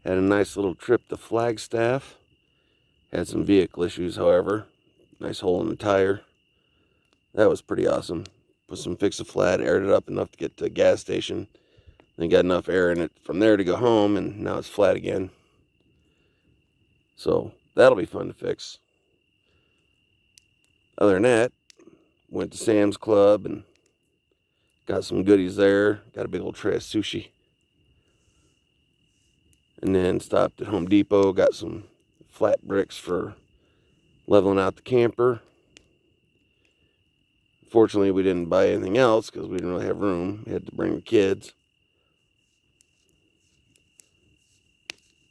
Had a nice little trip to Flagstaff. Had some vehicle issues, however. Nice hole in the tire. That was pretty awesome. Put some Fix-A-Flat, aired it up enough to get to a gas station. Then got enough air in it from there to go home, and now it's flat again. So that'll be fun to fix. Other than that, went to Sam's Club and got some goodies there. Got a big old tray of sushi. And then stopped at Home Depot, got some flat bricks for leveling out the camper. Fortunately, we didn't buy anything else because we didn't really have room. We had to bring the kids.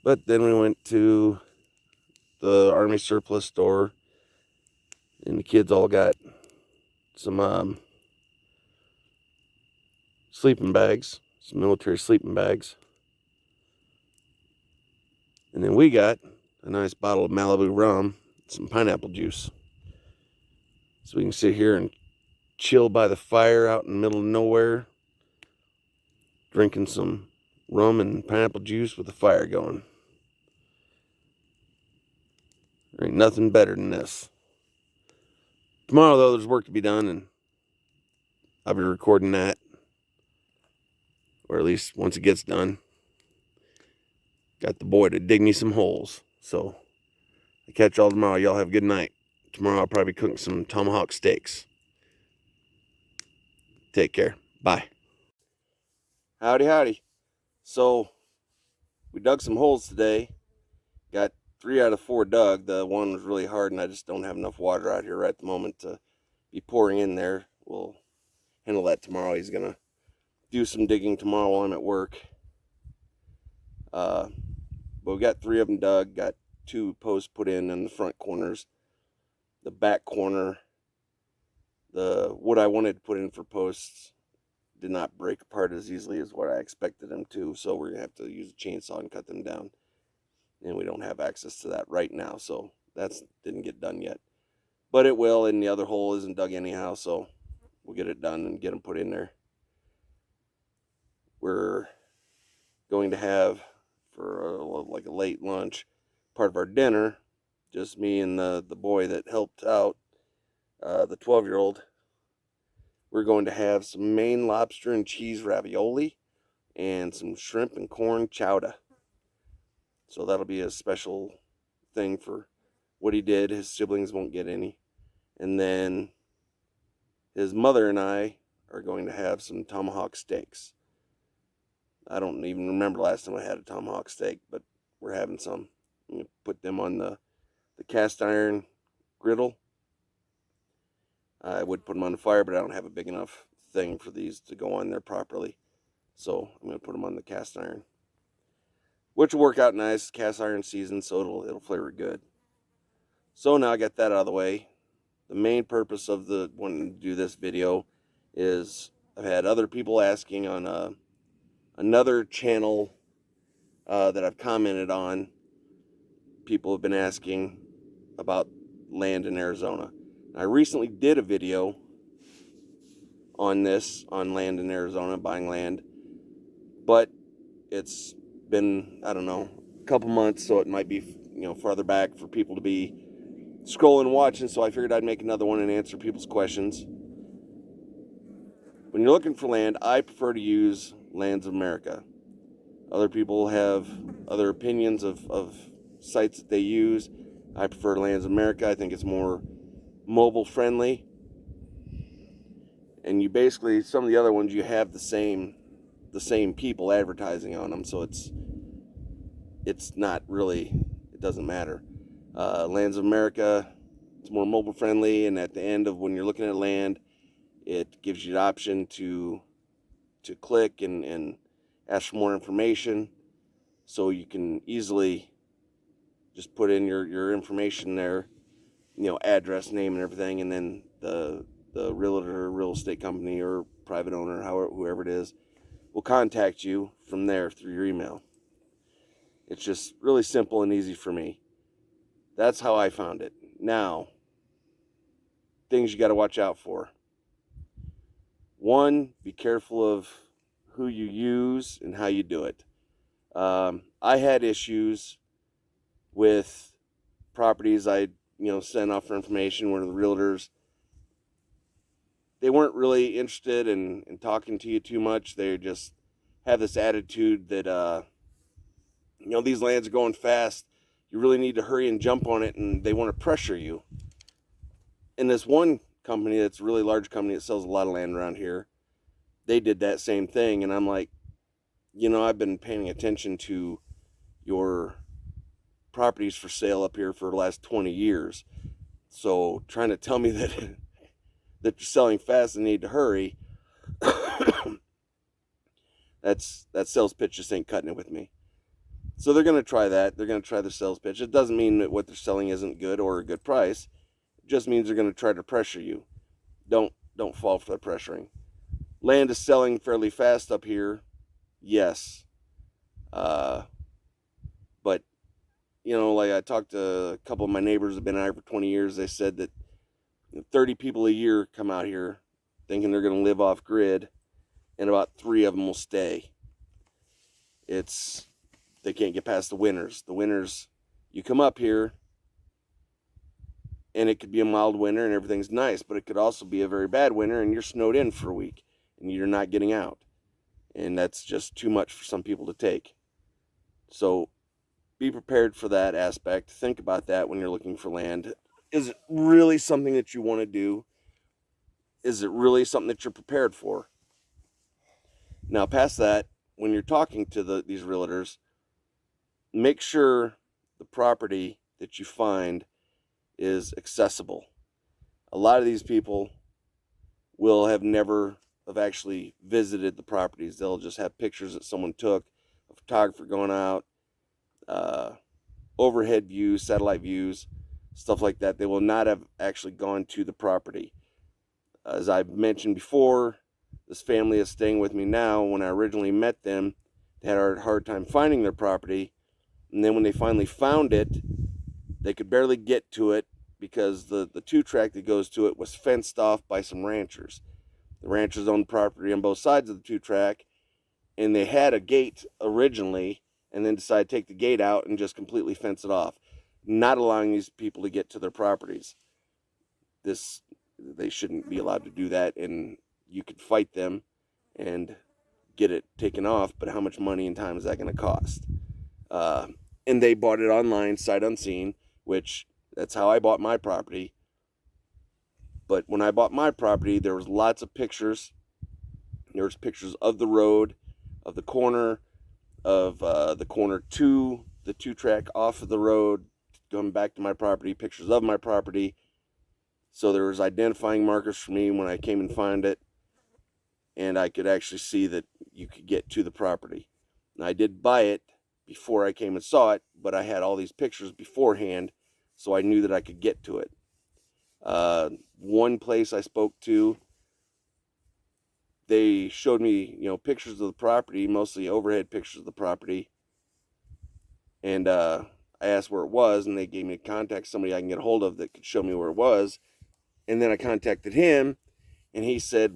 But then we went to the Army surplus store, and the kids all got some sleeping bags, some military sleeping bags. And then we got a nice bottle of Malibu rum, some pineapple juice. So we can sit here and chill by the fire out in the middle of nowhere, drinking some rum and pineapple juice with the fire going. There ain't nothing better than this. Tomorrow, though, there's work to be done, and I'll be recording that. Or at least once it gets done. Got the boy to dig me some holes. So, I catch y'all tomorrow. Y'all have a good night. Tomorrow I'll probably cook some tomahawk steaks. Take care. Bye. Howdy, howdy. So, we dug some holes today. Got 3 out of 4 dug. The one was really hard, and I just don't have enough water out here right at the moment to be pouring in there. We'll handle that tomorrow. He's going to do some digging tomorrow while I'm at work. But we got 3 of them dug. Got 2 posts put in the front corners. The back corner, the wood I wanted to put in for posts did not break apart as easily as what I expected them to. So we're going to have to use a chainsaw and cut them down. And we don't have access to that right now, so that didn't get done yet. But it will, and the other hole isn't dug anyhow, so we'll get it done and get them put in there. We're going to have, for like a late lunch, part of our dinner, just me and the boy that helped out, the 12-year-old. We're going to have some Maine lobster and cheese ravioli and some shrimp and corn chowder. So that'll be a special thing for what he did. His siblings won't get any. And then his mother and I are going to have some tomahawk steaks. I don't even remember last time I had a tomahawk steak, but we're having some. I'm going to put them on the cast iron griddle. I would put them on the fire, but I don't have a big enough thing for these to go on there properly. So I'm going to put them on the cast iron, which will work out nice. Cast iron season, so it'll flavor good. So now I got that out of the way. The main purpose of wanting to do this video is I've had other people asking on another channel that I've commented on. People have been asking about land in Arizona. I recently did a video on this, on land in Arizona, buying land, but it's been, I don't know, a couple months, so it might be, farther back for people to be scrolling and watching, so I figured I'd make another one and answer people's questions. When you're looking for land, I prefer to use Lands of America. Other people have other opinions of sites that they use. I prefer Lands of America. I think it's more mobile friendly. And you basically, some of the other ones, you have the same people advertising on them, so it's not really, it doesn't matter. Lands of America, it's more mobile friendly, and at the end of when you're looking at land, it gives you the option to click and ask for more information, so you can easily just put in your information there, address, name, and everything, and then the realtor, real estate company, or private owner, whoever it is, will contact you from there through your email. It's just really simple and easy for me. That's how I found it. Now, things you got to watch out for. 1, be careful of who you use and how you do it. I had issues with properties I sent off for information where the realtors, they weren't really interested in talking to you too much. They just have this attitude that these lands are going fast, you really need to hurry and jump on it, and they want to pressure you. And this one company that's a really large company that sells a lot of land around here, they did that same thing. And I'm like, I've been paying attention to your properties for sale up here for the last 20 years. So trying to tell me that that you're selling fast and need to hurry, that sales pitch just ain't cutting it with me. So they're going to try that. They're going to try the sales pitch. It doesn't mean that what they're selling isn't good or a good price. It just means they're going to try to pressure you. Don't fall for the pressuring. Land is selling fairly fast up here, yes. But like I talked to a couple of my neighbors who've been out here for 20 years. They said that 30 people a year come out here thinking they're going to live off grid, and about 3 of them will stay. They can't get past the winters. The winters, you come up here, and it could be a mild winter and everything's nice, but it could also be a very bad winter and you're snowed in for a week and you're not getting out. And that's just too much for some people to take. So be prepared for that aspect. Think about that when you're looking for land. Is it really something that you want to do? Is it really something that you're prepared for? Now, past that, when you're talking to these realtors, make sure the property that you find is accessible. A lot of these people will have never have actually visited the properties. They'll just have pictures that someone took, a photographer going out, overhead views, satellite views, stuff like that. They will not have actually gone to the property. As I've mentioned before, this family is staying with me now. When I originally met them, they had a hard time finding their property. And then when they finally found it, they could barely get to it because the 2-track that goes to it was fenced off by some ranchers. The ranchers owned property on both sides of the 2-track, and they had a gate originally and then decided to take the gate out and just completely fence it off, not allowing these people to get to their properties. They shouldn't be allowed to do that, and you could fight them and get it taken off, but how much money and time is that going to cost? And they bought it online, sight unseen, which that's how I bought my property. But when I bought my property, there was lots of pictures. There was pictures of the road, of the corner, of the corner to the 2-track off of the road, going back to my property, pictures of my property. So there was identifying markers for me when I came and found it, and I could actually see that you could get to the property. And I did buy it before I came and saw it, but I had all these pictures beforehand, so I knew that I could get to it. One place I spoke to, they showed me, pictures of the property, mostly overhead pictures of the property. And I asked where it was, and they gave me a contact, somebody I can get a hold of that could show me where it was. And then I contacted him, and he said,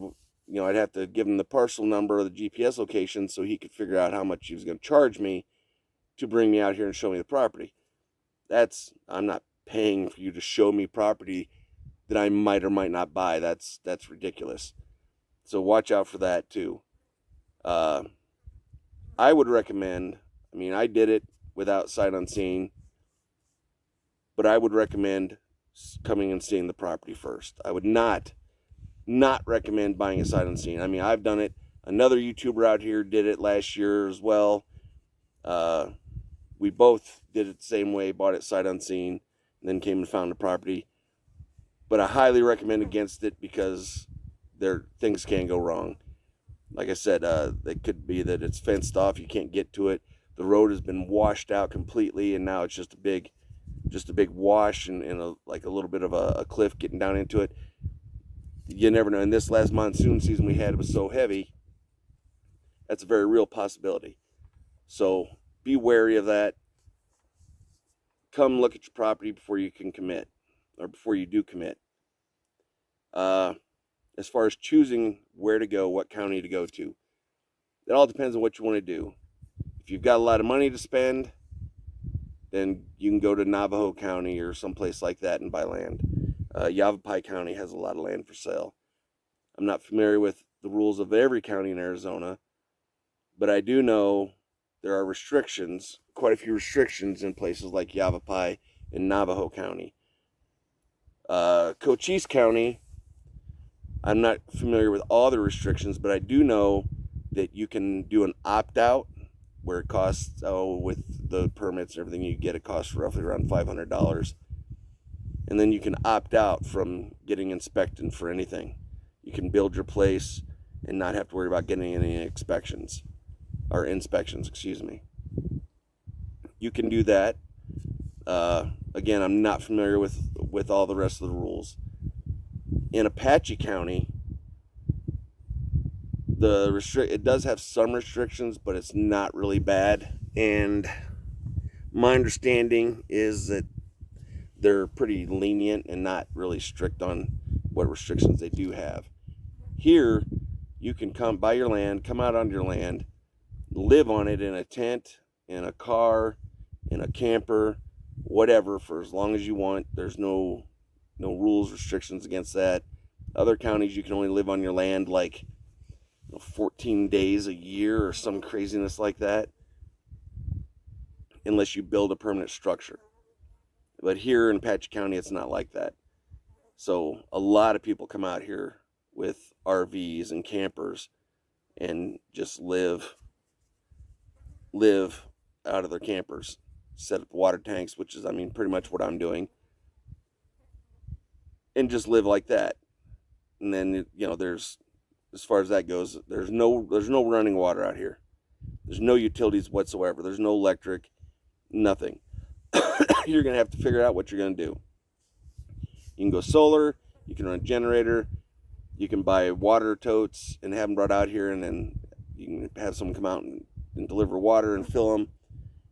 I'd have to give him the parcel number or the GPS location so he could figure out how much he was going to charge me to bring me out here and show me the property. I'm not paying for you to show me property that I might or might not buy. That's ridiculous. So watch out for that too. I would recommend, I did it without sight unseen, but I would recommend coming and seeing the property first. I would not recommend buying a sight unseen. I've done it. Another YouTuber out here did it last year as well. We both did it the same way, bought it sight unseen, and then came and found the property. But I highly recommend against it because things can go wrong. Like I said, it could be that it's fenced off, you can't get to it. The road has been washed out completely, and now it's just a big wash and a little bit of a cliff getting down into it. You never know. In this last monsoon season we had, it was so heavy. That's a very real possibility. So be wary of that. Come look at your property before you can commit, or before you do commit. As far as choosing where to go, what county to go to, it all depends on what you want to do. If you've got a lot of money to spend, then you can go to Navajo County or someplace like that and buy land. Yavapai County has a lot of land for sale. I'm not familiar with the rules of every county in Arizona, but I do know there are restrictions, quite a few restrictions in places like Yavapai and Navajo County. Cochise County, I'm not familiar with all the restrictions, but I do know that you can do an opt-out where it costs, with the permits and everything, you get a cost roughly around $500. And then you can opt out from getting inspected for anything. You can build your place and not have to worry about getting any inspections. Excuse me. You can do that. Again, I'm not familiar with all the rest of the rules. In Apache County, it does have some restrictions, but it's not really bad. And my understanding is that they're pretty lenient and not really strict on what restrictions they do have. Here, you can come out on your land, live on it in a tent, in a car, in a camper, whatever, for as long as you want. There's no rules, restrictions against that. Other counties, you can only live on your land like 14 days a year or some craziness like that, unless you build a permanent structure. But here in Apache County, it's not like that. So a lot of people come out here with RVs and campers and just live out of their campers, set up water tanks, which is, pretty much what I'm doing, and just live like that. And then, there's, as far as that goes, there's no running water out here. There's no utilities whatsoever. There's no electric, nothing. You're going to have to figure out what you're going to do. You can go solar, you can run a generator, you can buy water totes and have them brought out here, and then you can have someone come out and deliver water and fill them.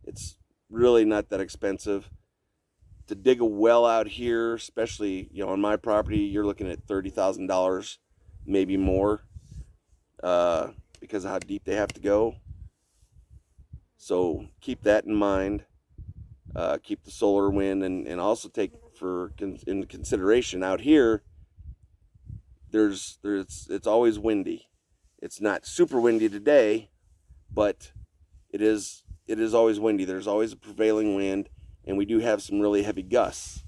It's really not that expensive. To dig a well out here, especially, on my property, you're looking at $30,000, maybe more, because of how deep they have to go. So keep that in mind. Keep the solar, wind, and also take in consideration out here. It's always windy. It's not super windy today, but it is always windy. There's always a prevailing wind, and we do have some really heavy gusts.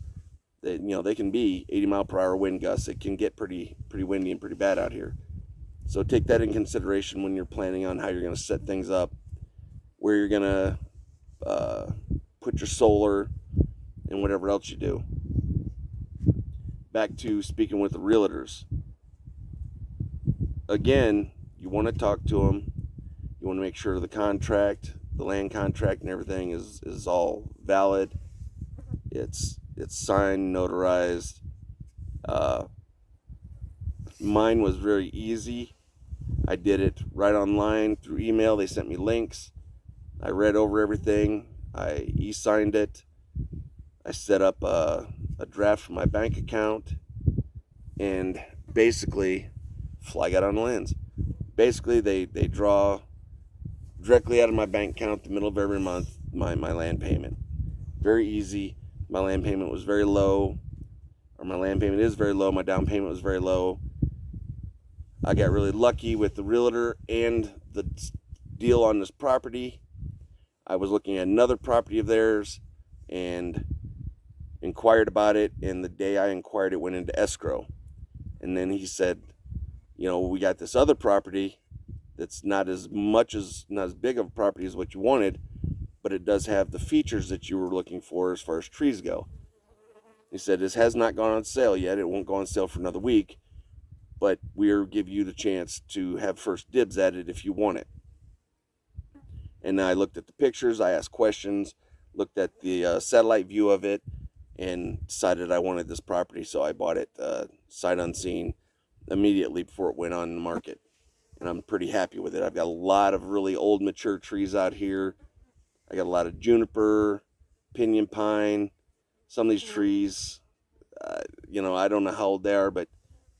That they can be 80-mile-per-hour wind gusts. It can get pretty windy and pretty bad out here. So take that in consideration when you're planning on how you're going to set things up, where you're going to put your solar, and whatever else you do. Back to speaking with the realtors. Again, you want to talk to them. You want to make sure the land contract and everything is all valid. It's signed, notarized. Mine was very easy. I did it right online through email. They sent me links. I read over everything. I e-signed it. I set up a draft for my bank account, and basically, fly got on the lands. Basically, they draw directly out of my bank account the middle of every month my land payment. Very easy. My land payment was very low, or my land payment is very low. My down payment was very low. I got really lucky with the realtor and the deal on this property. I was looking at another property of theirs and inquired about it, and the day I inquired, it went into escrow. And then he said, we got this other property that's not as big of a property as what you wanted, but it does have the features that you were looking for as far as trees go. He said, this has not gone on sale yet. It won't go on sale for another week, but we'll give you the chance to have first dibs at it if you want it. And I looked at the pictures, I asked questions, looked at the satellite view of it, and decided I wanted this property. So I bought it sight unseen immediately before it went on the market. And I'm pretty happy with it. I've got a lot of really old, mature trees out here. I got a lot of juniper, pinyon pine. Some of these trees, I don't know how old they are, but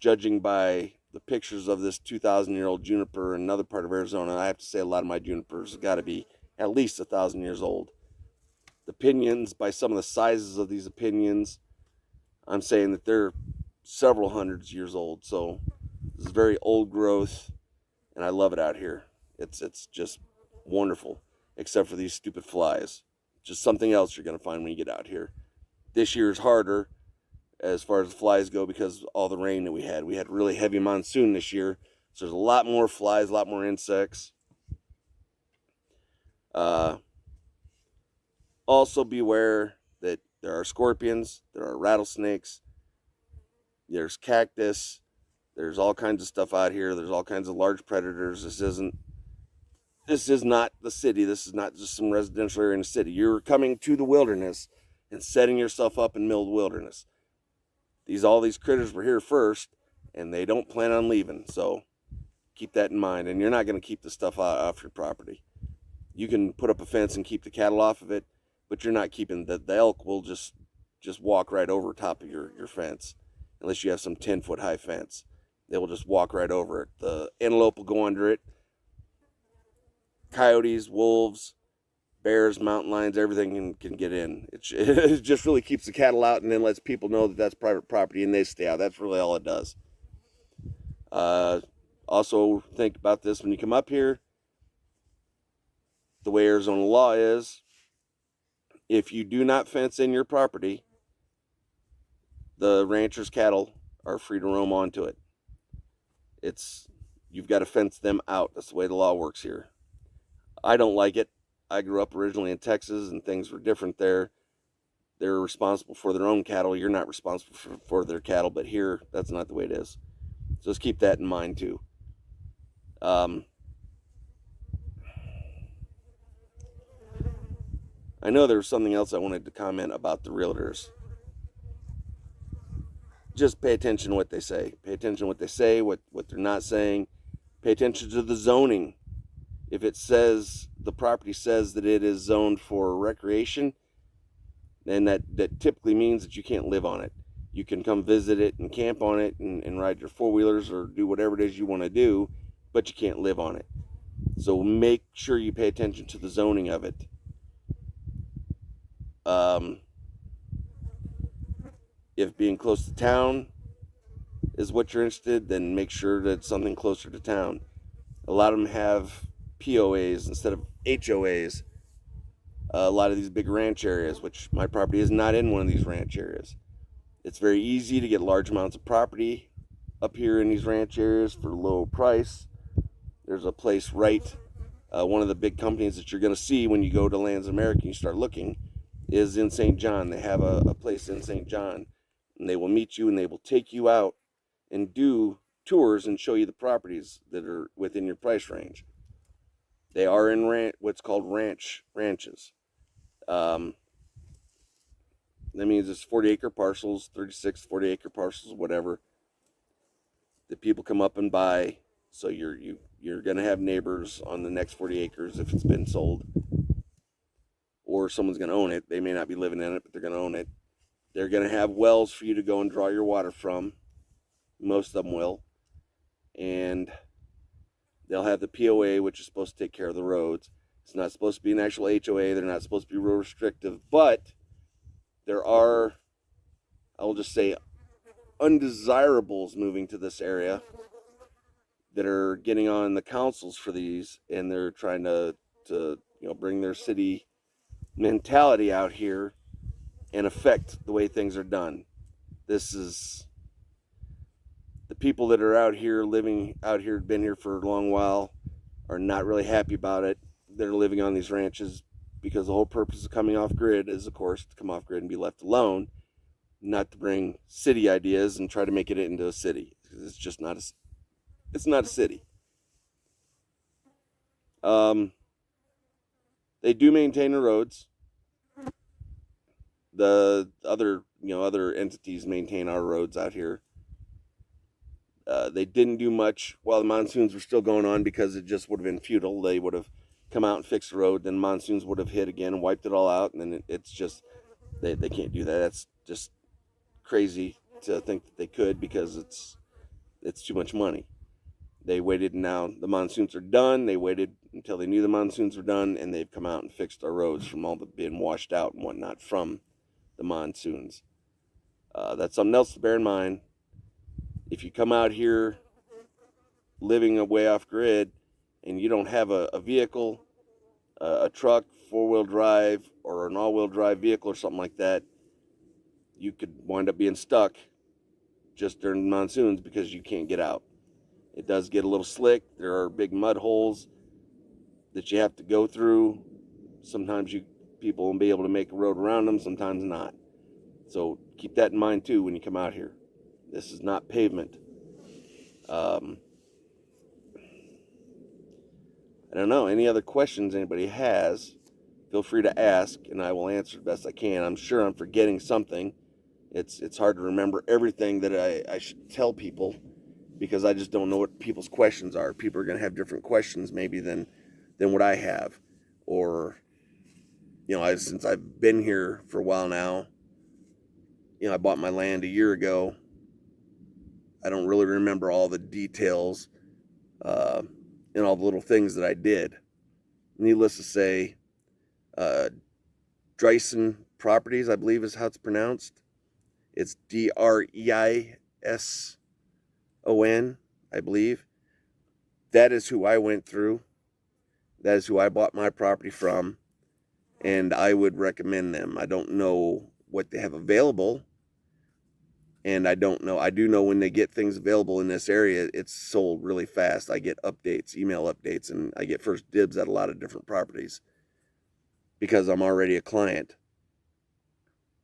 judging by the pictures of this 2,000-year-old juniper in another part of Arizona, I have to say a lot of my junipers have got to be at least 1,000 years old. The pinions, by some of the sizes of these pinions, I'm saying that they're several hundreds years old. So this is very old growth, and I love it out here. It's just wonderful, except for these stupid flies. Just something else you're going to find when you get out here. This year is harder as far as the flies go because of all the rain that we had. We had a really heavy monsoon this year, so there's a lot more flies, a lot more insects. Also beware that there are scorpions, there are rattlesnakes, there's cactus, there's all kinds of stuff out here. There's all kinds of large predators. This is not the city. This is not just some residential area in the city. You're coming to the wilderness and setting yourself up in the middle of the wilderness. All these critters were here first, and they don't plan on leaving. So keep that in mind. And you're not going to keep the stuff off your property. You can put up a fence and keep the cattle off of it, but you're not keeping the elk will just walk right over top of your fence, unless you have some 10-foot high fence. They will just walk right over it. The antelope will go under it. Coyotes, wolves, bears, mountain lions, everything can get in. It just really keeps the cattle out and then lets people know that that's private property and they stay out. That's really all it does. Also think about this when you come up here. The way Arizona law is, if you do not fence in your property, the rancher's cattle are free to roam onto it. You've got to fence them out. That's the way the law works here. I don't like it. I grew up originally in Texas and things were different there. They're responsible for their own cattle. You're not responsible for their cattle, but here, that's not the way it is. So just keep that in mind too. I know there was something else I wanted to comment about the realtors. Just pay attention to what they say. Pay attention to what they say, what they're not saying. Pay attention to the zoning. If it says, the property says that it is zoned for recreation, then that typically means that you can't live on it. You can come visit it and camp on it and ride your four-wheelers or do whatever it is you want to do, but you can't live on it. So make sure you pay attention to the zoning of it. If being close to town is what you're interested, then make sure that it's something closer to town. A lot of them have POAs instead of HOAs. A lot of these big ranch areas, which my property is not in one of these ranch areas. It's very easy to get large amounts of property up here in these ranch areas for low price. There's a place right, one of the big companies that you're going to see when you go to Lands America and you start looking is in St. John. They have a place in St. John, and they will meet you and they will take you out and do tours and show you the properties that are within your price range. They are in what's called ranches. That means it's 40-acre parcels, 36, 40-acre parcels, whatever, that people come up and buy. So you're going to have neighbors on the next 40 acres if it's been sold. Or someone's going to own it. They may not be living in it, but they're going to own it. They're going to have wells for you to go and draw your water from. Most of them will. And they'll have the POA, which is supposed to take care of the roads. It's not supposed to be an actual HOA. They're not supposed to be real restrictive. But there are, I'll just say, undesirables moving to this area that are getting on the councils for these, and they're trying to bring their city mentality out here and affect the way things are done. This is the people that are out here, living out here, been here for a long while, are not really happy about it. They're living on these ranches because the whole purpose of coming off grid is, of course, to come off grid and be left alone, not to bring city ideas and try to make it into a city. It's just not it's not a city. They do maintain the roads. The other entities maintain our roads out here. They didn't do much while the monsoons were still going on because it just would have been futile. They would have come out and fixed the road, then monsoons would have hit again and wiped it all out, and then it's just they can't do that. That's just crazy to think that they could, because it's too much money. They waited, now the monsoons are done. They waited until they knew the monsoons were done, and they've come out and fixed our roads from all the being washed out and whatnot from the monsoons. That's something else to bear in mind. If you come out here living away off grid and you don't have a vehicle, a truck, four-wheel drive, or an all-wheel drive vehicle or something like that, you could wind up being stuck just during the monsoons because you can't get out. It does get a little slick. There are big mud holes that you have to go through. Sometimes people will be able to make a road around them, sometimes not. So keep that in mind too when you come out here. This is not pavement. I don't know. Any other questions anybody has, feel free to ask, and I will answer the best I can. I'm sure I'm forgetting something. It's hard to remember everything that I should tell people because I just don't know what people's questions are. People are going to have different questions maybe than what I have. Or, since I've been here for a while now, I bought my land a year ago. I don't really remember all the details and all the little things that I did. Needless to say, Dreisen Properties, I believe is how it's pronounced. It's Dreison, I believe. That is who I went through. That is who I bought my property from. And I would recommend them. I don't know what they have available. And I do know when they get things available in this area, it's sold really fast. I get updates, email updates, and I get first dibs at a lot of different properties because I'm already a client.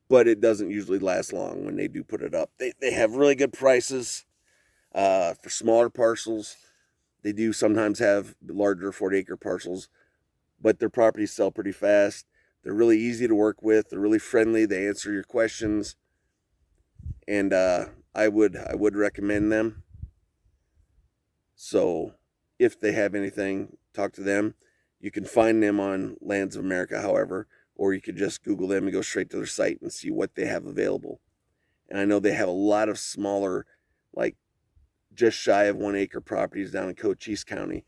But it doesn't usually last long when they do put it up. They have really good prices for smaller parcels. They do sometimes have larger 40-acre parcels, but their properties sell pretty fast. They're really easy to work with. They're really friendly. They answer your questions. And I would recommend them. So if they have anything, talk to them. You can find them on Lands of America, however, or you could just Google them and go straight to their site and see what they have available. And I know they have a lot of smaller, like just shy of 1 acre properties down in Cochise County.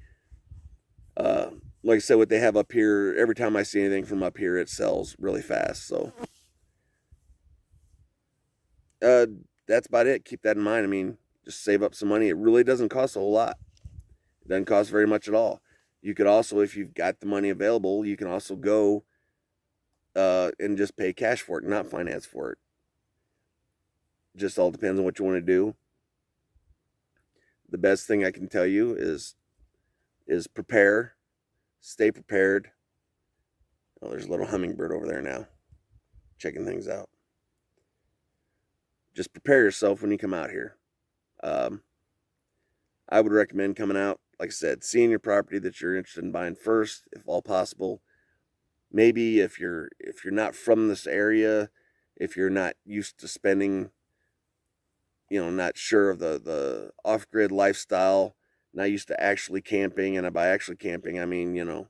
Like I said, what they have up here, every time I see anything from up here, it sells really fast. So that's about it. Keep that in mind. I mean, just save up some money. It really doesn't cost a whole lot. It doesn't cost very much at all. You could also, if you've got the money available, you can also go and just pay cash for it, not finance for it. Just all depends on what you want to do. The best thing I can tell you is prepare, stay prepared. Oh, there's a little hummingbird over there now, checking things out. Just prepare yourself when you come out here. I would recommend coming out, like I said, seeing your property that you're interested in buying first, if all possible. Maybe if you're not from this area, if you're not used to spending, not sure of the off-grid lifestyle, not used to actually camping, and by actually camping, I mean,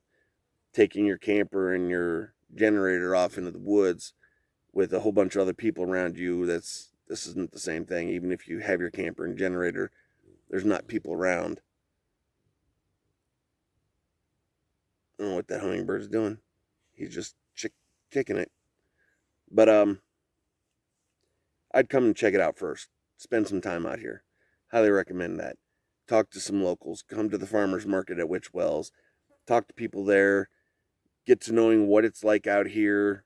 taking your camper and your generator off into the woods with a whole bunch of other people around you. This isn't the same thing. Even if you have your camper and generator, there's not people around. I don't know what that hummingbird's doing. He's just kicking it. But I'd come and check it out first. Spend some time out here. Highly recommend that. Talk to some locals. Come to the farmers market at Witch Wells. Talk to people there. Get to knowing what it's like out here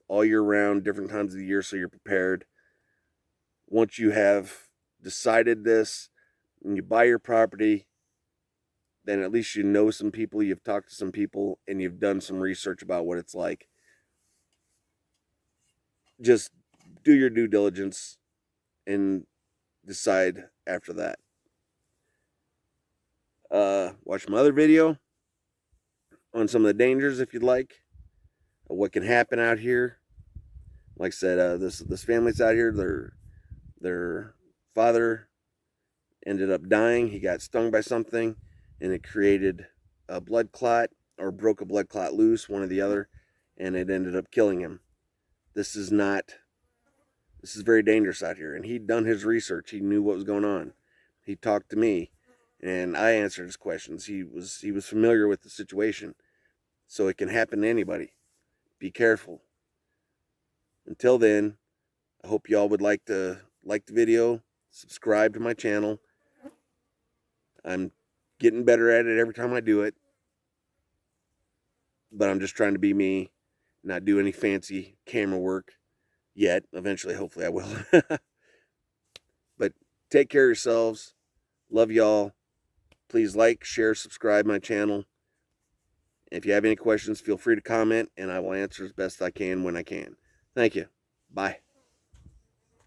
all year round, different times of the year, so you're prepared. Once you have decided this and you buy your property, then at least you know some people, you've talked to some people, and you've done some research about what it's like. Just do your due diligence and decide after that. Watch my other video on some of the dangers if you'd like, what can happen out here. Like I said, this family's out here. Their father ended up dying. He got stung by something, and it created a blood clot, or broke a blood clot loose, one or the other, and it ended up killing him. This is very dangerous out here, and he'd done his research. He knew what was going on. He talked to me, and I answered his questions. He was familiar with the situation, so it can happen to anybody. Be careful. Until then, I hope y'all would like the video, subscribe to my channel. I'm getting better at it every time I do it, but I'm just trying to be me, not do any fancy camera work yet. Eventually, hopefully I will. But take care of yourselves. Love y'all. Please like, share, subscribe my channel. If you have any questions, feel free to comment, and I will answer as best I can when I can. Thank you. Bye.